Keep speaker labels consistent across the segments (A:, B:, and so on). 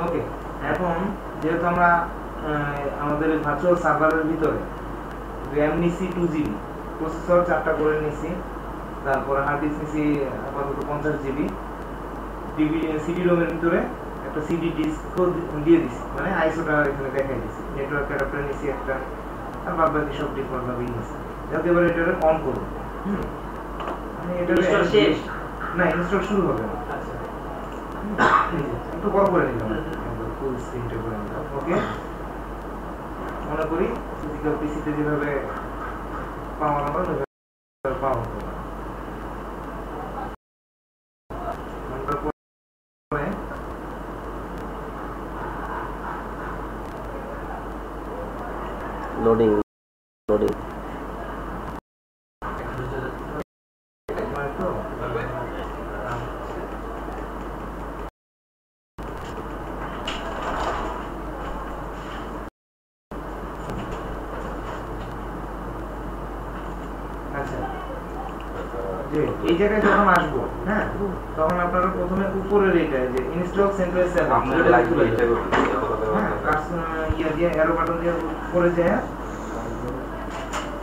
A: ওকে, এখন যেহেতু আমরা আমাদের ভার্চুয়াল সার্ভারের ভিতরে র্যাম নিছি 2GB, প্রসেসর 4টা করে নিছি, তারপরে হার্ড ডিস্ক নিছি আপাতত 50GB, সিডি রোমের ভিতরে একটা সিডি ডিস্ক দিয়ে দিছি, মানে আইসোটা এখানে দেখাই দিছি, নেটওয়ার্ক অ্যাডাপ্টার নিছি একটা, আর বাদ বাকি সব ডিফল্ট ভাবেই নিছি। যাতে এবার এটারে অন করব, মানে এটারে ইনস্টল শেষ না, ইনস্টল শুরু হবে না। আচ্ছা, একটু বড় করে নিলাম, ফুল স্ক্রিনটা করে নিলাম। ওকে, মনে করি ফিজিক্যাল পিসিতে যেভাবে পাওয়ার নাম্বার পাওয়ার
B: লোডিং লোডিং
A: এই জায়গায় যখন আসবো, হ্যাঁ, তখন আপনারা প্রথমে উপরের এইটা যে ইনস্টল সেন্ট্রাল সার্ভার এটা লাইক এটা করতে হ্যাঁ, ইয়া দিয়ে অ্যারো বাটন দিয়ে উপরে যায়,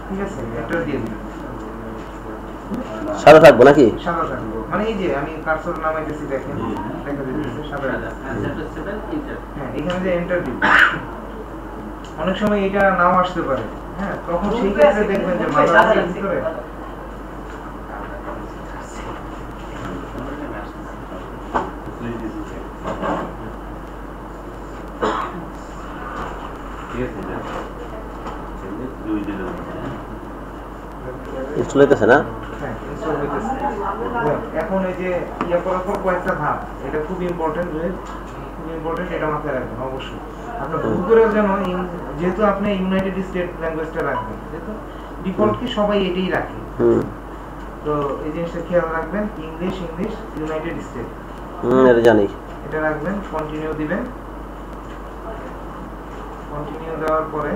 A: ঠিক আছে, এন্টার দিয়ে দিন।
B: সাদা থাকবো নাকি?
A: সাদা থাকবো, মানে এই যে আমি কার্সর নামাইতেছি, দেখেন দেখা যাচ্ছে সাদা। হ্যাঁ, এখানে যে এন্টার দিন, অনেক সময় এটা নাও আসতে পারে, হ্যাঁ, তখন সেই ক্ষেত্রে দেখবেন যে মাউসের ভিতরে
B: ইনস্টল হইতেছে না?
A: হ্যাঁ, ইনস্টল হইতেছে। এখন এই যে ইয়া করার পর কয়েকটা ধাপ, এটা খুব ইম্পর্টেন্ট, এটা মাথায় রাখবেন অবশ্যই। আপনার ভুল করে যেন, যেহেতু আপনি ইউনাইটেড স্টেট ল্যাঙ্গুয়েজটা রাখবেন, যেহেতু ডিফল্ট কি সবাই এটাই রাখে, তো এই জিনিসটা খেয়াল রাখবেন, ইংলিশ ইউনাইটেড স্টেট,
B: এটা জানি,
A: এটা রাখবেন। কন্টিনিউ দিবেন, কন্টিনিউ দেওয়ার পরে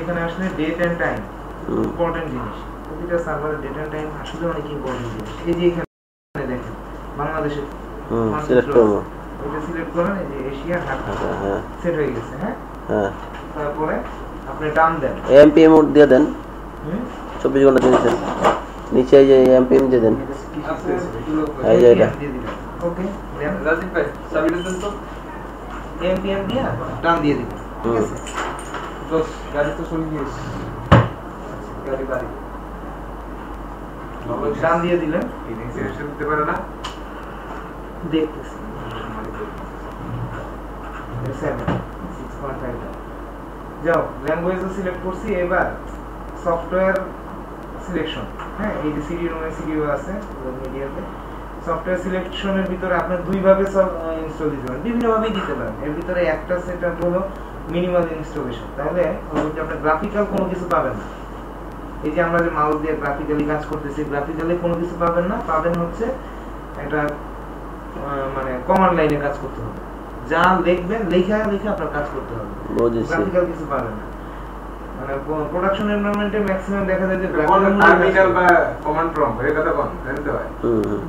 A: এখানে আসলে ডেট এন্ড টাইম, ইম্পর্টেন্ট জিনিস, প্রতিটা সার্ভারের ডেট এন্ড টাইম আসলে অনেক ইম্পর্টেন্ট জিনিস। এই যে এখানে দেখেন বাংলাদেশের
B: সিলেক্ট করব,
A: এটা সিলেক্ট করেন, এই যে এশিয়া ঢাকা সেট হয়ে গেছে। হ্যাঁ, তারপরে আপনি টান দেন,
B: এমপিএম মোড দিয়ে দেন, 24 ঘন্টা দিয়ে দেন, নিচে এই যে এমপিএম দিয়ে দেন, এই যে এটা
A: ওকে, দেন রাজিব ভাই সাবমিট দেন তো, এমপিএম দিয়ে টান দিয়ে দিবেন, ঠিক আছে। দোস গাড়ি তো চলে গিয়েছে, গাড়ি টান দিয়ে দিলেন, এই সিলেকশন দিতে পারে না, দেখতেছি 6.5 যাও, ল্যাঙ্গুয়েজ সিলেক্ট করছি। এবার সফটওয়্যার সিলেকশন, হ্যাঁ, এই যে সিডি রুমে সিডিও আছে মিডিয়াতে, সফটওয়্যার সিলেকশনের ভিতরে আপনি দুই ভাবে ইনস্টল দিতে পারেন, বিভিন্ন ভাবেই দিতে পারেন। এর ভিতরে একটা সেটআপ হলো মিনিমাল ইনস্টলেশন, তাহলে আপনি গ্রাফিক্যাল কোনো কিছু পাবেন না। এই যে আমরা যে মাউস দিয়ে গ্রাফিক্যালি কাজ করতেছি, গ্রাফিক্যালি কোনো কিছু পাবেন না, পাবেন হচ্ছে একটা মানে কমান্ড লাইনে কাজ করতে হবে, যা লিখবেন লেখা আপনার কাজ করতে হবে, গ্রাফিক্যাল কিছু পাবেন না। মানে প্রোডাকশন এনভায়রনমেন্টে ম্যাক্সিমাম দেখা যায় যে টার্মিনাল বা কমান্ড প্রম্পট এর কথা কোন জানতে হয়।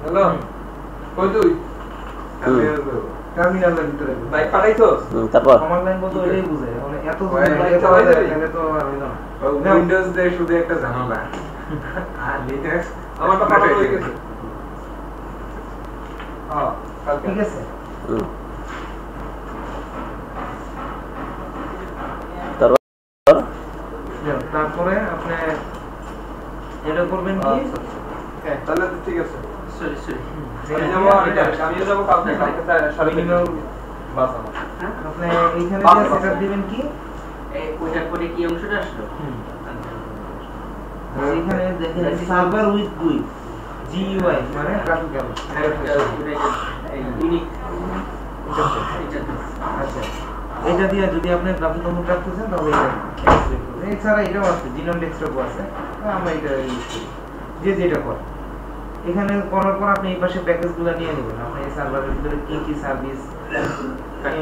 A: হ্যালো, কই তুই? টার্মিনালের ভিতরে ভাই পাঠাইছস,
B: তারপর
A: কমান্ড লাইন বলতে ওইটাই বুঝায়, মানে এত তাহলে তো আর হইলো না। উইন্ডোজ দিয়ে শুধু একটা ঝামেলা, আর লিনাক্স আমারটা পাঠানো হয়ে গেছে। ঠিক আছে, তারপরে আপনি এটা করবেন কি, তাহলে ঠিক আছে, সরি আমি যাব কালকে মিনিমাম বাস আমার, আপনি এইখানে যে সেটআপ দিবেন কি, এই ওইটার পরে কি অংশটা আসলো, এইখানে দেখেন সার্ভার উইথ GUI, GUI মানে গ্রাফিক্যাল ইউনিক ইন্টারফেস। আচ্ছা, এটা দিয়ে যদি আপনি গ্রাফিক্যাল মোড রাখতে চান তাহলে এটা সিলেক্ট করবেন। এছাড়া এটাও আছে, জিনোম ডেস্কটপ আছে, আমরা এটা ইউজ করি, যে যেটা করে। এখানে করার পর আপনি এই পাশে প্যাকেজগুলো নিয়ে নেবেন, আপনি এই সার্ভারের ভিতরে কি সার্ভিস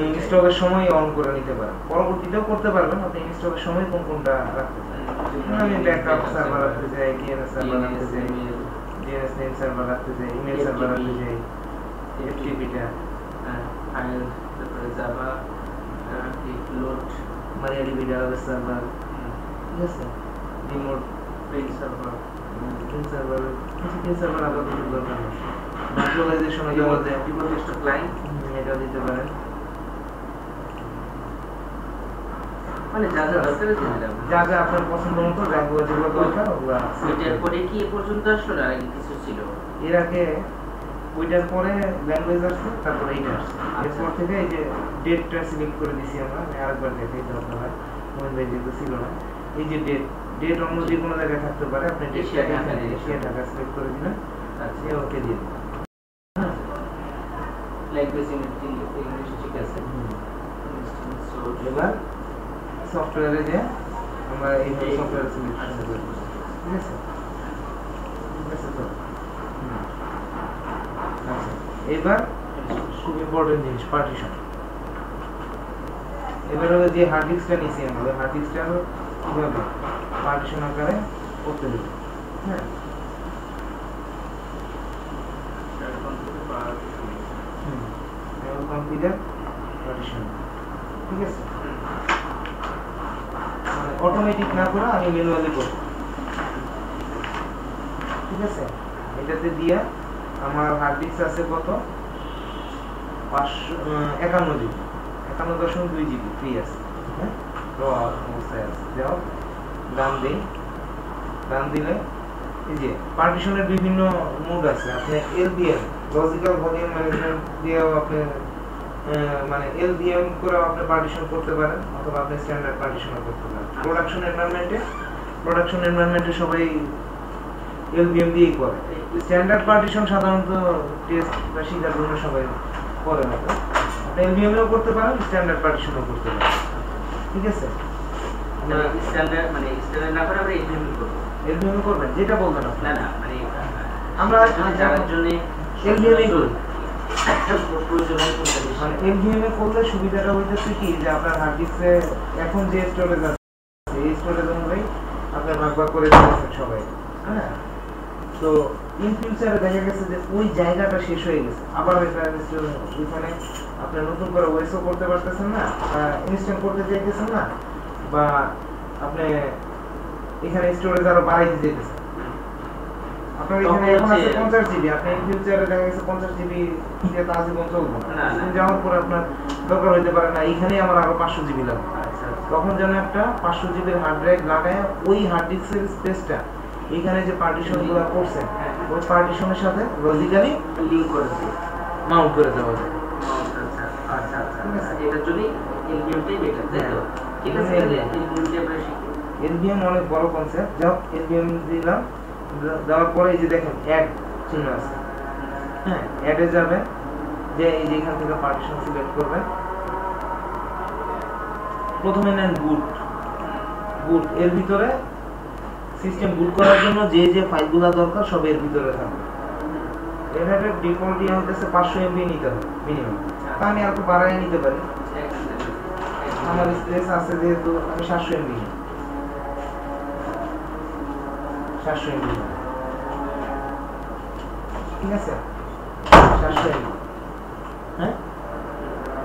A: ইনস্টলের সময় অন করে নিতে পারেন, পরবর্তীতেও করতে পারবেন। আপনি ইনস্টলের সময় কোনটা রাখতে পারেন, আমি ব্যাকআপ সার্ভার রাখতে চাই, ডিএনএস সার্ভার রাখতে চাই, ডিএনএস নেম সার্ভার রাখতে চাই, ইমেল সার্ভার রাখতে চাই, এফটিপিটা
C: ফাইল তারপরে Java load
A: MariaDB database server ঠিক আছে remote
C: print server
A: print server আবার কিছু দরকার নেই ভার্চুয়ালাইজেশনের জন্য যে
C: ডিপোজিটর ক্লায়েন্ট
A: এটা দিতে পারেন
C: মানে যা যা দরকার দিলাম
A: যা যা আপনার পছন্দ মতো যেগুলো দরকার ওগুলো
C: এটার পরে কি এ পর্যন্ত আসলো না আগে কিছু ছিল
A: এর আগে ওইটার পরে ল্যাঙ্গুয়েজ আসছে তারপরে এইটা আসছে এরপর থেকে এই যে ডেটটা সিলেক্ট করে দিছি আমরা আরেকবার দেখাই দরকার হয় মোবাইল ভাই যেহেতু ছিল না এই যে ডেট অন্য যে কোনো জায়গায় থাকতে পারে আপনি ডেটটা এখানে এশিয়া ঢাকা সিলেক্ট করে দিলেন আচ্ছা ওকে দিয়ে দিন
C: ল্যাঙ্গুয়েজ ইংলিশ ঠিক আছে
A: এবার সফটওয়্যারে যে আমরা এই সফটওয়্যার সিলেকশন করব ঠিক আছে ঠিক আছে তো আচ্ছা এবার খুব ইম্পর্টেন্ট জিনিস পার্টিশন এবার হলো যে হার্ড ডিস্কটা নিছি আমরা হার্ড ডিস্কটা কিভাবে পার্টিশন আকারে করতে দেব হ্যাঁ কনফিগার পার্টিশন ঠিক আছে মানে অটোমেটিক না করে আমি ম্যানুয়ালি করব ঠিক আছে এটাতে দিয়া আমার হার্ড ডিস্ক আছে কত 51 জিবি 51.2 জিবি ফ্রি আছে হ্যাঁ তো অবস্থায় আছে যাও ডান দিলে এই যে পার্টিশনের বিভিন্ন মোড আছে আপনি এলবিএম লজিক্যাল ভলিউম ম্যানেজমেন্ট দিয়েও আপনি মানে এলবিএম করে আপনি পার্টিশন করতে পারেন অথবা আপনি স্ট্যান্ডার্ড পার্টিশনও করতে পারেন প্রোডাকশন এনভায়রনমেন্টে সবাই এলবিএম দিয়েই করে স্ট্যান্ডার্ড পার্টিশন সাধারণত টেস্ট বা শিখার জন্য সবাই করে না আপনি এলবিএমও করতে পারেন স্ট্যান্ডার্ড পার্টিশনও করতে পারেন ঠিক আছে
C: স্ট্যান্ডার্ড না করে আমরা
A: এলবিএম করবেন যেটা বলবেন
C: না মানে
A: আমরা
C: জানার জন্য
A: এলবিএম করি মানে এলবিএম এ করলে সুবিধাটা হইতেছে কি যে আপনার হার্ড ডিস্কে এখন যে স্টোরেজ আছে এই স্টোরেজ অনুযায়ী আপনার ভাগ করে দিয়েছেন সবাই হ্যাঁ তো ইন ফিউচারে দেখা গেছে যে ওই জায়গাটা শেষ হয়ে গেছে আবার ওইখানে আপনার নতুন করে ওয়েসও করতে পারতেছেন না ইনস্টল করতে চাইতেছেন না বা আপনি এখানে স্টোরেজ আরো বাড়াইতে চাইতেছেন আপনার এখানে এখন আছে 50 জিবি আপনি ইন ফিউচারে দেখা গেছে 50 জিবি দিয়ে তো আজীবন চলবে না যাওয়ার পর আপনার দরকার হইতে পারে না এখানেই আমার আরো 500 জিবি লাগবে তখন যেন একটা 500 জিবির হার্ড ড্রাইভ লাগায় ওই হার্ড ডিস্কের স্পেসটা এখানে যে পার্টিশনগুলো করছেন ওই পার্টিশনের সাথে লজিক্যালি
C: লিংক করে দিই
A: মাউন্ট করে দেওয়া যায়
C: আচ্ছা এটার জন্য এলবিএমটাই বেটার তাই তো ঠিক আছে এলবিএমটা আমরা শিখি
A: এলবিএম অনেক বড় কনসেপ্ট যাও এলবিএম দিলাম দেওয়ার পরে এই যে দেখেন অ্যাড চিহ্ন আছে হ্যাঁ অ্যাডে যাবে যে এই যে এখান থেকে পার্টিশন সিলেক্ট করবেন প্রথমে নেন বুট এর ভিতরে সিস্টেম বুট করার জন্য যে যে ফাইলগুলো দরকার সব এর ভিতরে থাকবে এর একটা ডিফল্ট ইয়ে হচ্ছে 500 এমবি নিতে হবে মিনিমাম তা আমি আর একটু বাড়ায় নিতে পারি আমার স্পেস আছে যেহেতু আমি 700 এমবি 700 এমবি ঠিক আছে 700 এমবি হ্যাঁ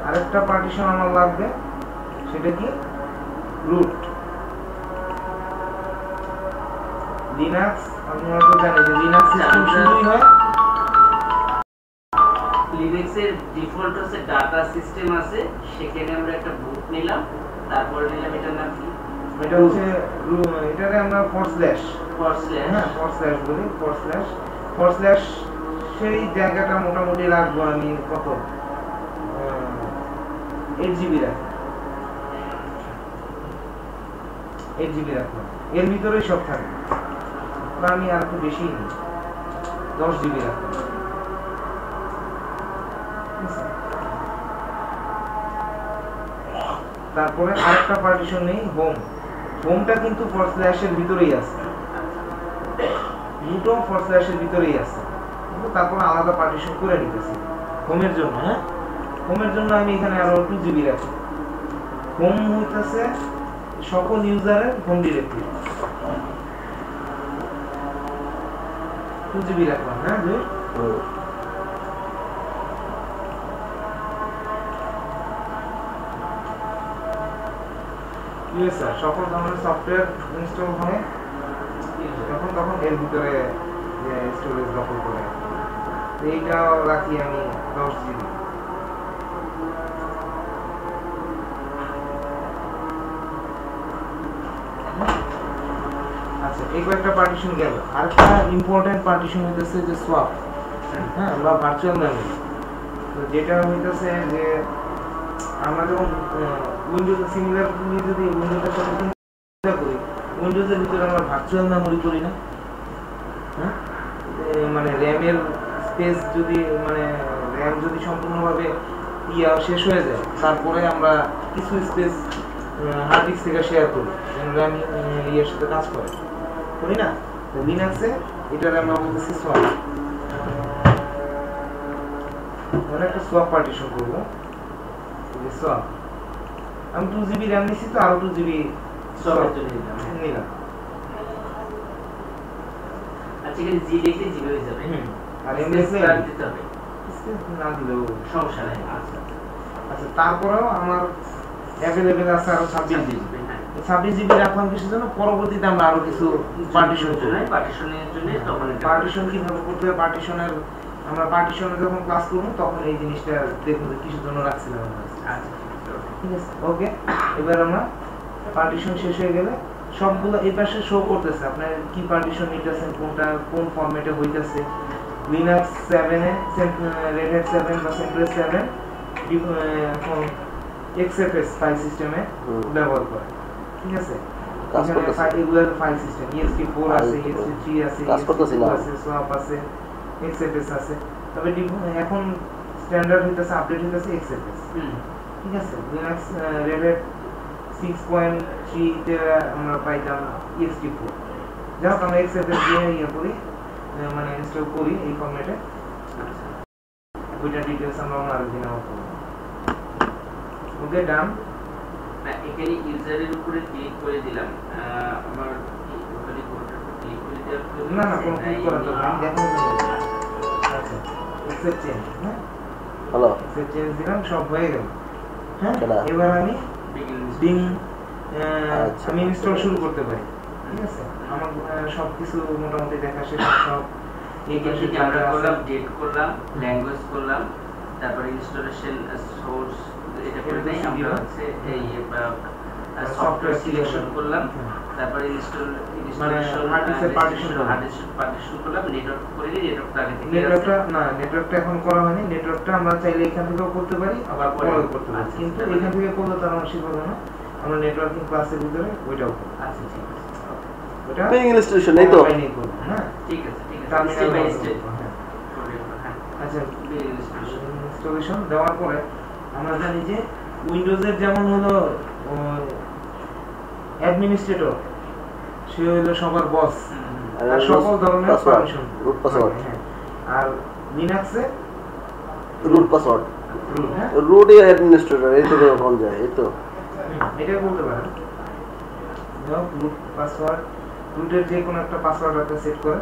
A: আরেকটা পার্টিশন আমার লাগবে সেটা কি রুট লিনাক্স আপনি হয়তো জানেন যে লিনাক্স সিস্টেম শুরুই হয়
C: লিনাক্সের ডিফল্ট হচ্ছে ডাটা সিস্টেম আছে সেখানে আমরা একটা বুট নিলাম তারপর নিলাম এটার নাম কি
A: এটা হচ্ছে এটারে আমরা ফরস্ল্যাশ হ্যাঁ ফরস্ল্যাশ বলি ফরস্ল্যাশ সেই জায়গাটা মোটামুটি রাখবো আমি কত 8 জিবি রাখবো 8 জিবি রাখবো এর ভিতরেই সব থাকবে বা আমি আর একটু বেশি নিই 10 জিবি রাখবো তারপরে আরেকটা পার্টিশন নেই হোমটা কিন্তু ফরস্ল্যাশের ভিতরেই আছে রুটও ফরস্ল্যাশের ভিতরেই আছে কিন্তু তারপর আলাদা পার্টিশন করে নিতেছি হোমের জন্য হ্যাঁ হোমের জন্য আমি এখানে আরো 2 জিবি রাখি হোম হইতেছে সকল ইউজারের হোম ডিরেক্টরি 2 জিবি রাখলাম হ্যাঁ ইউএসআর সকল ধরনের সফটওয়্যার ইনস্টল হয় তখন এর ভিতরে স্টোরেজ দখল করে। এইটা রাখি আমি 10 জিবি। আচ্ছা, এই কয়েকটা পার্টিশন গেল। আরেকটা ইম্পর্টেন্ট পার্টিশন হইতেছে যে সোয়াপ, হ্যাঁ, বা ভার্চুয়াল মেমরি। তো যেটা হইতেছে যে আমরা যখন উইন্ডোজ সিমিলারলি যদি উইন্ডোজের সাথে চিন্তা করি, উইন্ডোজের ভিতরে আমরা ভার্চুয়াল মেমরি করি না, হ্যাঁ, মানে র্যামের স্পেস যদি মানে র্যাম যদি সম্পূর্ণভাবে শেষ হয়ে যায়, তারপরে আমরা কিছু স্পেস হার্ড ডিস্ক থেকে শেয়ার করি যেন র্যাম ইয়ের সাথে কাজ করে, করি না? তো লিনাক্সে এটার আমরা বলতেছি সোয়াপ। আমরা একটা সোয়াপ পার্টিশন করবো। সোয়াপ আমি 2 জিবি র্যাম নিচ্ছি, তো আরো 2 জিবি
C: সোয়াপের জন্য
A: নিলাম।
C: আচ্ছা, এখানে জি লিখলে জিবি হয়ে যাবে।
A: আর এমনি
C: দিতে হবে,
A: না দিলেও
C: সমস্যা নাই। আচ্ছা
A: আচ্ছা, তারপরেও আমার অ্যাভেলেবেল আছে আরো 26 জিবি। 26 জিবি রাখলাম কিসের জন্য? পরবর্তীতে আমরা আরো কিছু পার্টিশন করব।
C: পার্টিশনের জন্য তখন
A: পার্টিশন কিভাবে করতে হবে, পার্টিশনের আমরা পার্টিশনে যখন ক্লাস করব তখন এই জিনিসটা দেখব যে কিসের জন্য রাখছিলাম আমরা।
C: আচ্ছা
A: ঠিক আছে, ওকে। এবার আমরা পার্টিশন শেষ হয়ে গেলে সবগুলো এই পাশে শো করতেছে আপনার কি পার্টিশন নিতেছেন, কোনটা কোন ফরম্যাটে হইতাছে। লিনাক্স 7 এ রেড হ্যাট 7 বা সেন্ট্রাল 7 এখন XFS ফাইল সিস্টেমে ব্যবহার করে। ঠিক আছে, এগুলোর ফাইল সিস্টেম ESP4 আছে, ESP3 আছে, ESP2 আছে, সোয়াপ আছে, XFS আছে। তবে এখন স্ট্যান্ডার্ড হইতাছে, আপডেট হইতাছে XFS। ঠিক আছে, লিনাক্স রেড হ্যাট 6.3 তে আমরা পাইতাম ESP4। যাও আমরা XFS দিয়ে ইয়ে করি, মানে ইনস্টল করি এই ফরম্যাটে। ওইটা ডিটেইলস আমরা আরেকদিন করব। ওকে, ডান।
C: না, এখানে ইউজারের উপরে ক্লিক করে দিলাম। আমার ওখানে কোডটা ক্লিক করে দেওয়ার
A: না না, কোনো ক্লিক করা দরকার নেই, দেখো। আচ্ছা, এক্সেপ্ট চেঞ্জ, হ্যাঁ,
B: হ্যালো,
A: এক্সেপ্ট চেঞ্জ দিলাম, সব হয়ে গেল। হ্যাঁ,
B: চলো
A: এবার আমি বিং
B: আচ্ছা,
A: আমি ইনস্টল শুরু করতে পারি। ঠিক আছে, আমার সবকিছু মোটামুটি দেখা শেষ। সব এই
C: এখান থেকে আমরা করলাম, ডেট করলাম, ল্যাঙ্গুয়েজ করলাম, তারপর ইনস্টলেশন সোর্স এটা করে দেই। আমরা হচ্ছে এই সফটওয়্যার সিলেকশন করলাম, তারপর ইনস্টলেশন
A: হার্ড ডিস্কের পার্টিশন
C: করলাম, নেটওয়ার্ক করে দিই। নেটওয়ার্কটা আগে থেকে
A: নেটওয়ার্কটা এখন করা হয়নি। নেটওয়ার্কটা আমরা চাইলে এখান থেকেও করতে পারি, আবার পরেও করতে পারি, কিন্তু এখান থেকে করলে তার অংশী করবে না। আমরা নেটওয়ার্কিং ক্লাসের ভিতরে ওইটাও করব।
C: আচ্ছা, ঠিক আছে,
A: ওটা
B: পিং ইনস্টলেশন এই তো।
A: হ্যাঁ,
C: ঠিক আছে, ঠিক আছে, স্টেপ বাই স্টেপ।
A: আচ্ছা, ইনস্টলেশন দেওয়ার পরে আমরা জানি যে উইন্ডোজের যেমন হলো অ্যাডমিনিস্ট্রেটর, সে হলো সবার বস, আর সকল ধরনের পারমিশন,
B: রুট পাসওয়ার্ড।
A: আর লিনাক্সে
B: রুট পাসওয়ার্ড,
A: হ্যাঁ,
B: রুট এর অ্যাডমিনিস্ট্রেটর এই তো কোন যায় এই তো
A: এটা বলতে পারেন। রুট পাসওয়ার্ড, রুটের যে কোনো একটা পাসওয়ার্ড একটা সেট করে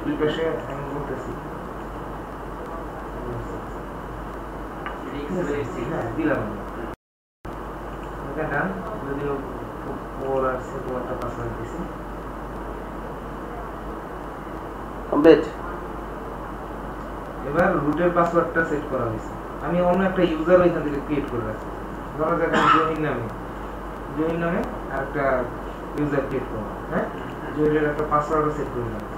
A: দুই পাশে আমি বলতেছি। হ্যাঁ, দিলাম এটা ডান। যদিও ওর আছে একটা পাসওয়ার্ড দিছি।
B: কমপ্লিট।
A: এবার রুটের পাসওয়ার্ডটা সেট করা হয়েছে। আমি অন্য একটা ইউজার ওইখান থেকে ক্রিয়েট করে রাখছি। ধরা যাক আমি জহির নামে আরেকটা ইউজার ক্রিয়েট করবো। হ্যাঁ, জহিরের একটা পাসওয়ার্ডও সেট করে রাখছি।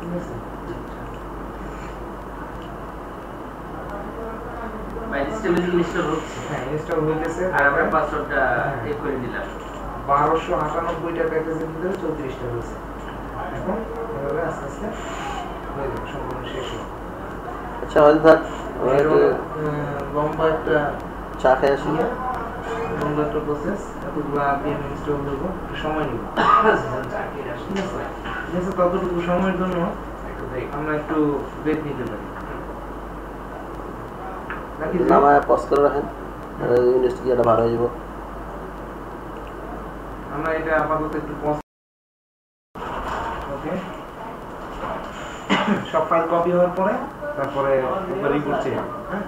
A: ঠিক আছে,
C: বাই সিস্টেমে ইনস্টল হচ্ছে।
A: হ্যাঁ, ইনস্টল হয়ে গেছে।
C: আর আমরা পাসওয়ার্ডটা এড করে দিলাম।
A: 1298টা প্যাকেজের ভিতরে 34টা রয়েছে। এখন এভাবে আস্তে আস্তে হয়ে যাবে, সম্পূর্ণ শেষ হবে।
B: আচ্ছা, আমাদের থাক,
A: লম্বা একটা
B: চা খেয়ে আসি।
A: লম্বা একটা প্রসেস, এতগুলো আরপিএম ইনস্টল করবো, একটু সময় নিব। ঠিক আছে, ততটুকু সময়ের জন্য আমরা একটু ব্রেক নিতে পারি।
B: নামায় পজ করে রাখেন, ইন্ডাস্ট্রিটা ভালো হয়ে যাব।
A: আমরা এটা আপাতত একটু পজ। ওকে, সব ফাইল কপি হওয়ার পরে তারপরে একবার রিপোর্ট চেক, হ্যাঁ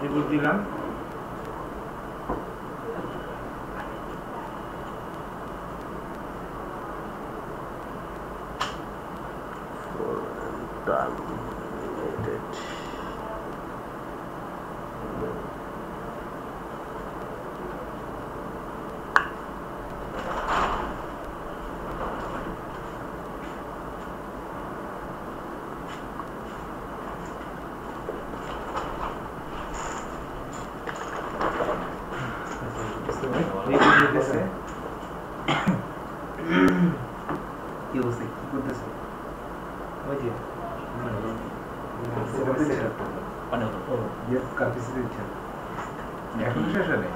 A: রিপোর্ট দিলাম। কি বলছে, কি করতেছে? ওই যে এখন শেষ হবে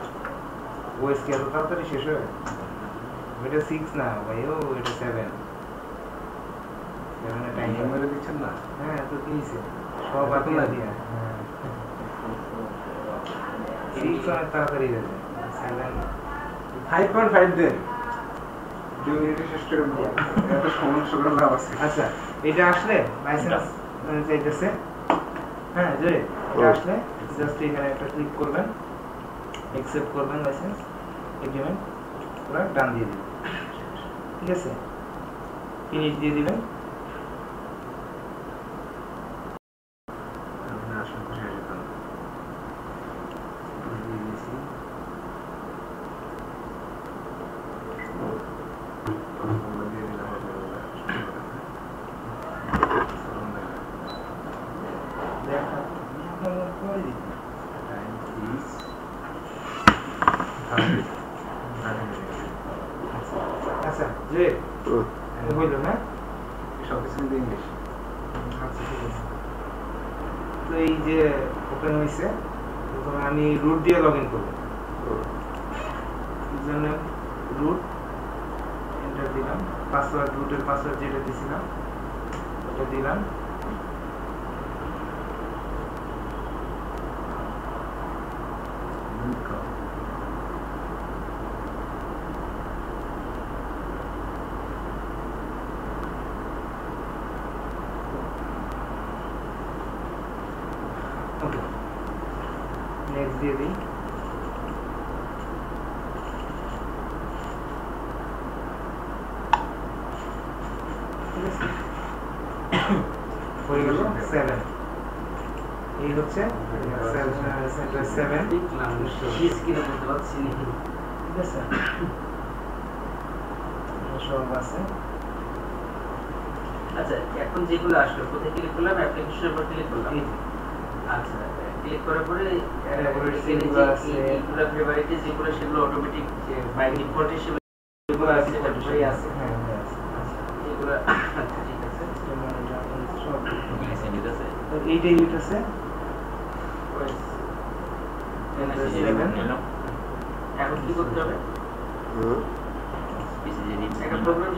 A: ওএসকে এত তাড়াতাড়ি শেষ হবে? ওইটা 6 না ভাই, ও এটা 7 টাইম মেরে দিচ্ছেন না? হ্যাঁ তো কি হয়েছে, সব এখন না দিয়া 6 অনেক তাড়াতাড়ি হয়ে যায়, 7 5.5 দেন 2 মিনিটে শেষ করে দেব। এত সমস্যা করে লাভ আছে। আচ্ছা এটা আসলে লাইসেন্স চাইতেছে, হ্যাঁ যে এটা আসলে জাস্ট এখানে একটা ক্লিক করবেন, অ্যাকসেপ্ট করবেন লাইসেন্স এগ্রিমেন্ট, পুরো ডান দিয়ে দিবেন, ঠিক আছে ফিনিশ দিয়ে দিবেন। আচ্ছা যে হইল না সব কিছু ইংলিশ। আচ্ছা ঠিক আছে, তো এই যে ওপেন হয়েছে, প্রথমে আমি রুট দিয়ে লগ ইন করবো, ইউজারনেম রুট এন্টার দিলাম, পাসওয়ার্ড রুটের পাসওয়ার্ড যেটা দিয়েছিলাম ওটা দিলাম, নেক্সট দিয়ে দিই। হয়ে গেল 7, এই হচ্ছে 7
C: শিস কিনা বলতে পারছি না,
A: ঠিক আছে সব আছে।
C: আচ্ছা এখন যেগুলো আসলো কোথায় ক্লিক করলাম, অ্যাপ্লিকেশনের উপর ক্লিক করলাম, আচ্ছা ক্লিক করার পরে যেগুলো ফেভারিটে যেগুলো সেগুলো অটোমেটিক বাই ডিফল্ট হিসেবে
A: যেগুলো আছে সেটাই আছে, হ্যাঁ
C: আচ্ছা এগুলো আচ্ছা ঠিক আছে
A: সব
C: ঠিক আছে।
A: তো এইটাই হইতেছে
C: এখন কি করতে হবে, একটা প্রোগ্রাম